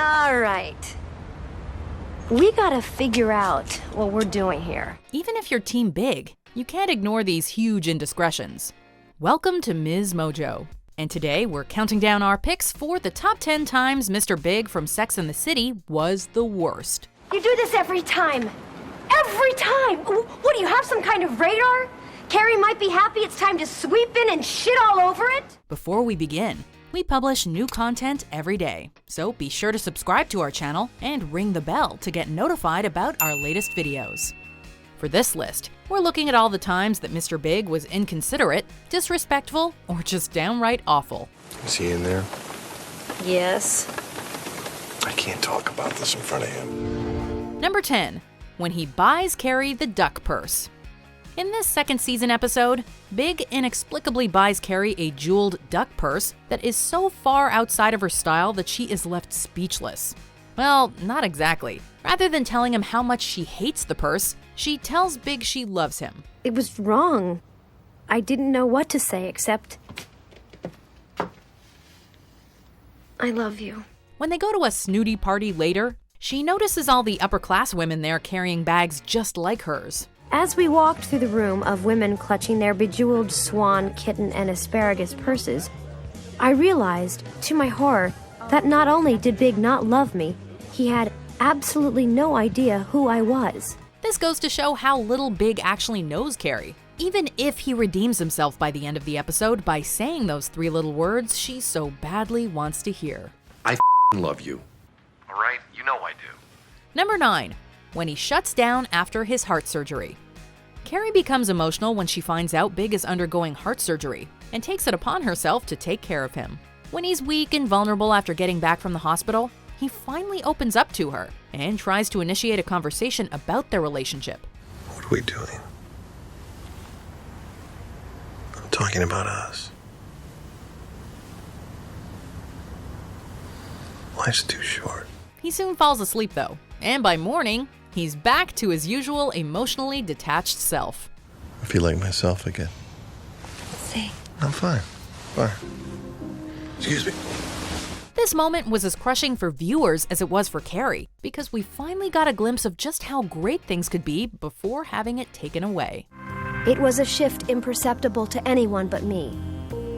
All right. We gotta figure out what we're doing here. Even if you're Team Big, you can't ignore these huge indiscretions. Welcome to MsMojo. And today we're counting down our picks for the top 10 times Mr. Big from Sex and the City was the worst. You do this every time. Every time! What, do you have some kind of radar? Carrie might be happy it's time to sweep in and shit all over it? Before we begin, we publish new content every day, so be sure to subscribe to our channel and ring the bell to get notified about our latest videos. For this list, we're looking at all the times that Mr. Big was inconsiderate, disrespectful, or just downright awful. Is he in there? Yes. I can't talk about this in front of him. Number 10. When he buys Carrie the duck purse. In this second season episode, Big inexplicably buys Carrie a jeweled duck purse that is so far outside of her style that she is left speechless. Well, not exactly. Rather than telling him how much she hates the purse, she tells Big she loves him. It was wrong. I didn't know what to say except, I love you. When they go to a snooty party later, she notices all the upper-class women there carrying bags just like hers. As we walked through the room of women clutching their bejeweled swan, kitten, and asparagus purses, I realized, to my horror, that not only did Big not love me, he had absolutely no idea who I was. This goes to show how little Big actually knows Carrie, even if he redeems himself by the end of the episode by saying those 3 little words she so badly wants to hear. I love you. All right, you know I do. Number 9. When he shuts down after his heart surgery. Carrie becomes emotional when she finds out Big is undergoing heart surgery and takes it upon herself to take care of him. When he's weak and vulnerable after getting back from the hospital, he finally opens up to her and tries to initiate a conversation about their relationship. What are we doing? I'm talking about us. Life's too short. He soon falls asleep though, and by morning, he's back to his usual emotionally detached self. I feel like myself again. See? I'm fine. Fine. Excuse me. This moment was as crushing for viewers as it was for Carrie, because we finally got a glimpse of just how great things could be before having it taken away. It was a shift imperceptible to anyone but me.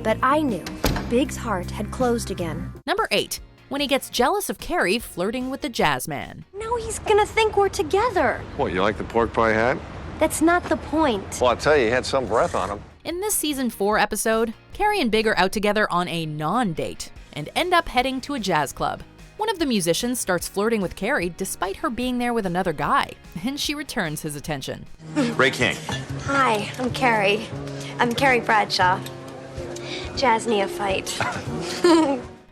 But I knew Big's heart had closed again. Number 8. When he gets jealous of Carrie flirting with the jazz man. Now he's gonna think we're together. What, you like the pork pie hat? That's not the point. Well, I'll tell you, he had some breath on him. In this season 4 episode, Carrie and Big are out together on a non-date and end up heading to a jazz club. One of the musicians starts flirting with Carrie despite her being there with another guy, and she returns his attention. Ray King. Hi, I'm Carrie. I'm Carrie Bradshaw. Jazz neophyte.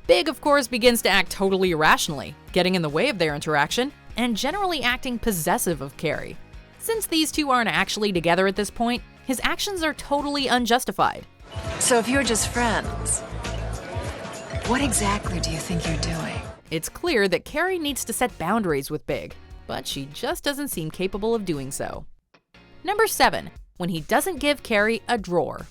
Big, of course, begins to act totally irrationally, getting in the way of their interaction, and generally acting possessive of Carrie. Since these two aren't actually together at this point, his actions are totally unjustified. So if you're just friends, what exactly do you think you're doing? It's clear that Carrie needs to set boundaries with Big, but she just doesn't seem capable of doing so. Number 7. When he doesn't give Carrie a drawer.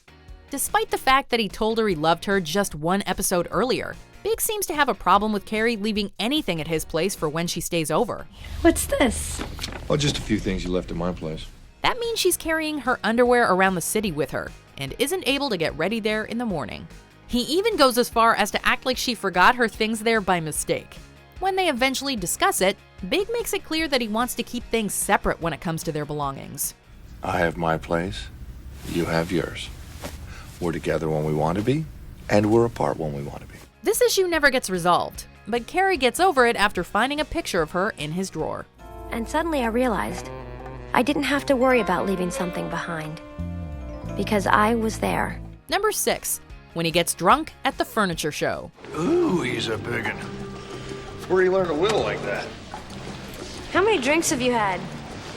Despite the fact that he told her he loved her just 1 episode earlier, Big seems to have a problem with Carrie leaving anything at his place for when she stays over. What's this? Oh, just a few things you left at my place. That means she's carrying her underwear around the city with her and isn't able to get ready there in the morning. He even goes as far as to act like she forgot her things there by mistake. When they eventually discuss it, Big makes it clear that he wants to keep things separate when it comes to their belongings. I have my place. You have yours. We're together when we want to be, and we're apart when we want to be. This issue never gets resolved, but Carrie gets over it after finding a picture of her in his drawer. And suddenly I realized I didn't have to worry about leaving something behind. Because I was there. Number 6. When he gets drunk at the furniture show. Ooh, he's a big one. Where do you learn to will like that? How many drinks have you had?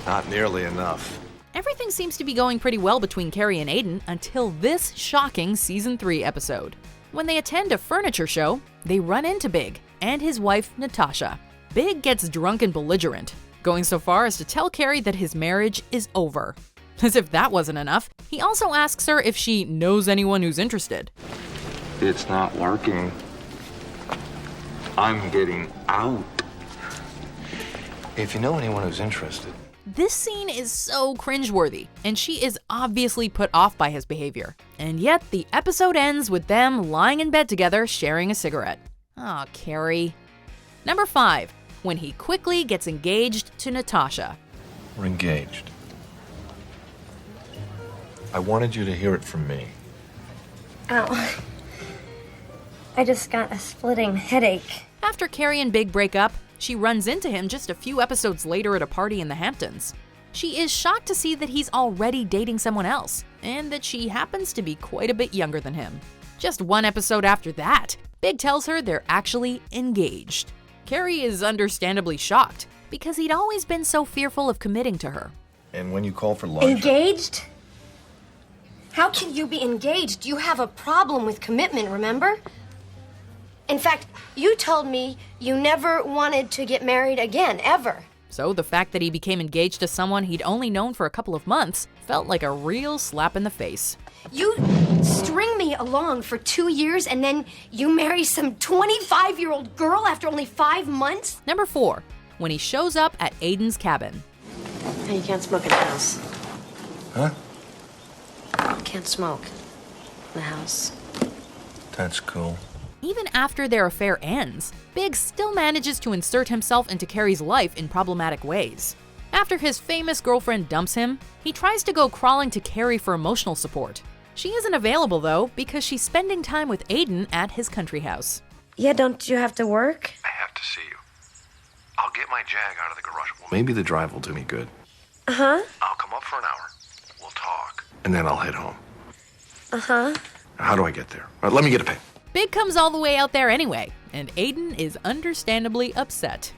Not nearly enough. Everything seems to be going pretty well between Carrie and Aiden until this shocking Season 3 episode. When they attend a furniture show, they run into Big and his wife, Natasha. Big gets drunk and belligerent, going so far as to tell Carrie that his marriage is over. As if that wasn't enough, he also asks her if she knows anyone who's interested. It's not working. I'm getting out. If you know anyone who's interested. This scene is so cringeworthy, and she is obviously put off by his behavior. And yet, the episode ends with them lying in bed together, sharing a cigarette. Aw, Carrie. Number 5, when he quickly gets engaged to Natasha. We're engaged. I wanted you to hear it from me. Ow. I just got a splitting headache. After Carrie and Big break up, she runs into him just a few episodes later at a party in the Hamptons. She is shocked to see that he's already dating someone else, and that she happens to be quite a bit younger than him. Just one episode after that, Big tells her they're actually engaged. Carrie is understandably shocked, because he'd always been so fearful of committing to her. And when you call for lunch... Engaged? How can you be engaged? You have a problem with commitment, remember? In fact, you told me you never wanted to get married again, ever. So the fact that he became engaged to someone he'd only known for a couple of months felt like a real slap in the face. You string me along for 2 years and then you marry some 25-year-old girl after only 5 months? Number 4, when he shows up at Aiden's cabin. You can't smoke in the house. Huh? You can't smoke in the house. That's cool. Even after their affair ends, Big still manages to insert himself into Carrie's life in problematic ways. After his famous girlfriend dumps him, he tries to go crawling to Carrie for emotional support. She isn't available though, because she's spending time with Aiden at his country house. Yeah, don't you have to work? I have to see you. I'll get my Jag out of the garage. Well, maybe the drive will do me good. Uh-huh. I'll come up for an hour. We'll talk. And then I'll head home. Uh-huh. How do I get there? Let me get a pen. Big comes all the way out there anyway, and Aiden is understandably upset.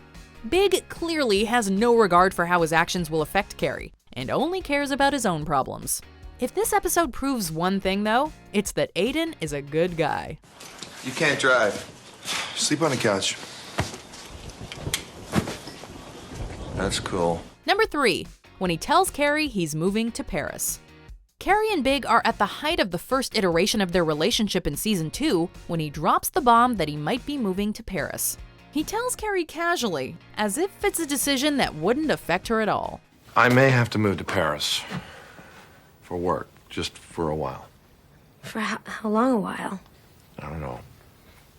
Big clearly has no regard for how his actions will affect Carrie, and only cares about his own problems. If this episode proves one thing though, it's that Aiden is a good guy. You can't drive. Sleep on the couch. That's cool. Number 3, when he tells Carrie he's moving to Paris. Carrie and Big are at the height of the first iteration of their relationship in season 2 when he drops the bomb that he might be moving to Paris. He tells Carrie casually, as if it's a decision that wouldn't affect her at all. I may have to move to Paris. For work. Just for a while. For how long a while? I don't know.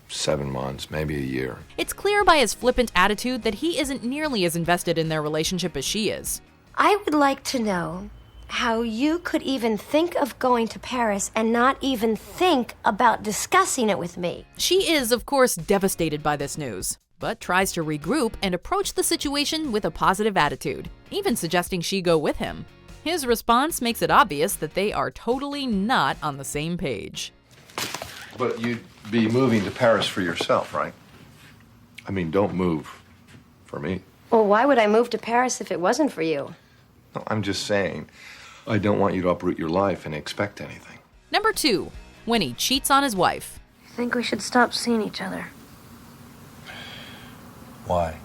7 months, maybe a year. It's clear by his flippant attitude that he isn't nearly as invested in their relationship as she is. I would like to know how you could even think of going to Paris and not even think about discussing it with me. She is, of course, devastated by this news, but tries to regroup and approach the situation with a positive attitude, even suggesting she go with him. His response makes it obvious that they are totally not on the same page. But you'd be moving to Paris for yourself, right? I mean, don't move for me. Well, why would I move to Paris if it wasn't for you? No, I'm just saying, I don't want you to uproot your life and expect anything. Number 2, when he cheats on his wife. I think we should stop seeing each other. Why?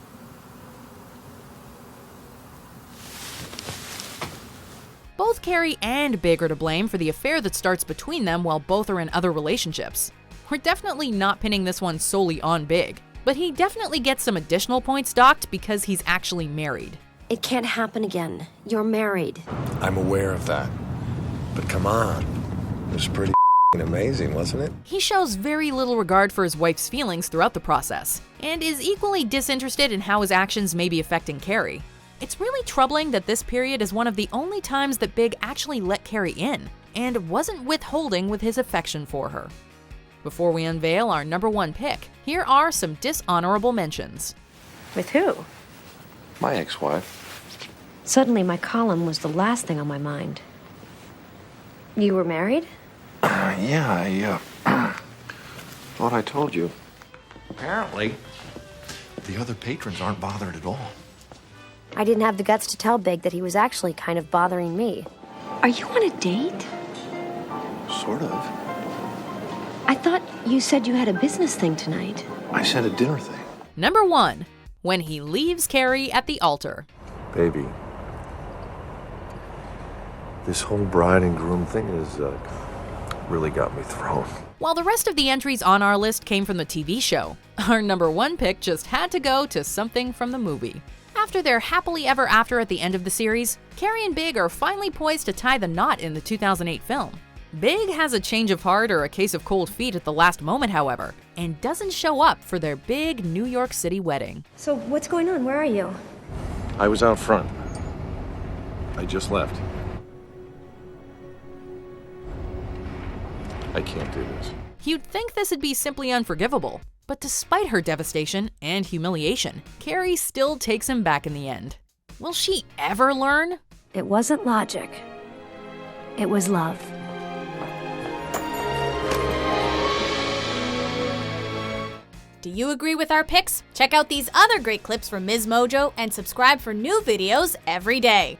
Both Carrie and Big are to blame for the affair that starts between them while both are in other relationships. We're definitely not pinning this one solely on Big, but he definitely gets some additional points docked because he's actually married. It can't happen again. You're married. I'm aware of that. But come on. It was pretty amazing, wasn't it? He shows very little regard for his wife's feelings throughout the process, and is equally disinterested in how his actions may be affecting Carrie. It's really troubling that this period is one of the only times that Big actually let Carrie in, and wasn't withholding with his affection for her. Before we unveil our number 1 pick, here are some dishonorable mentions. With who? My ex-wife. Suddenly, my column was the last thing on my mind. You were married? Yeah, I thought I told you. Apparently, the other patrons aren't bothered at all. I didn't have the guts to tell Big that he was actually kind of bothering me. Are you on a date? Sort of. I thought you said you had a business thing tonight. I said a dinner thing. Number 1, when he leaves Carrie at the altar. Baby, this whole bride and groom thing has really got me thrown. While the rest of the entries on our list came from the TV show, our number 1 pick just had to go to something from the movie. After their happily ever after at the end of the series, Carrie and Big are finally poised to tie the knot in the 2008 film. Big has a change of heart or a case of cold feet at the last moment, however, and doesn't show up for their big New York City wedding. So what's going on? Where are you? I was out front. I just left. I can't do this. You'd think this would be simply unforgivable, but despite her devastation and humiliation, Carrie still takes him back in the end. Will she ever learn? It wasn't logic. It was love. Do you agree with our picks? Check out these other great clips from MsMojo and subscribe for new videos every day.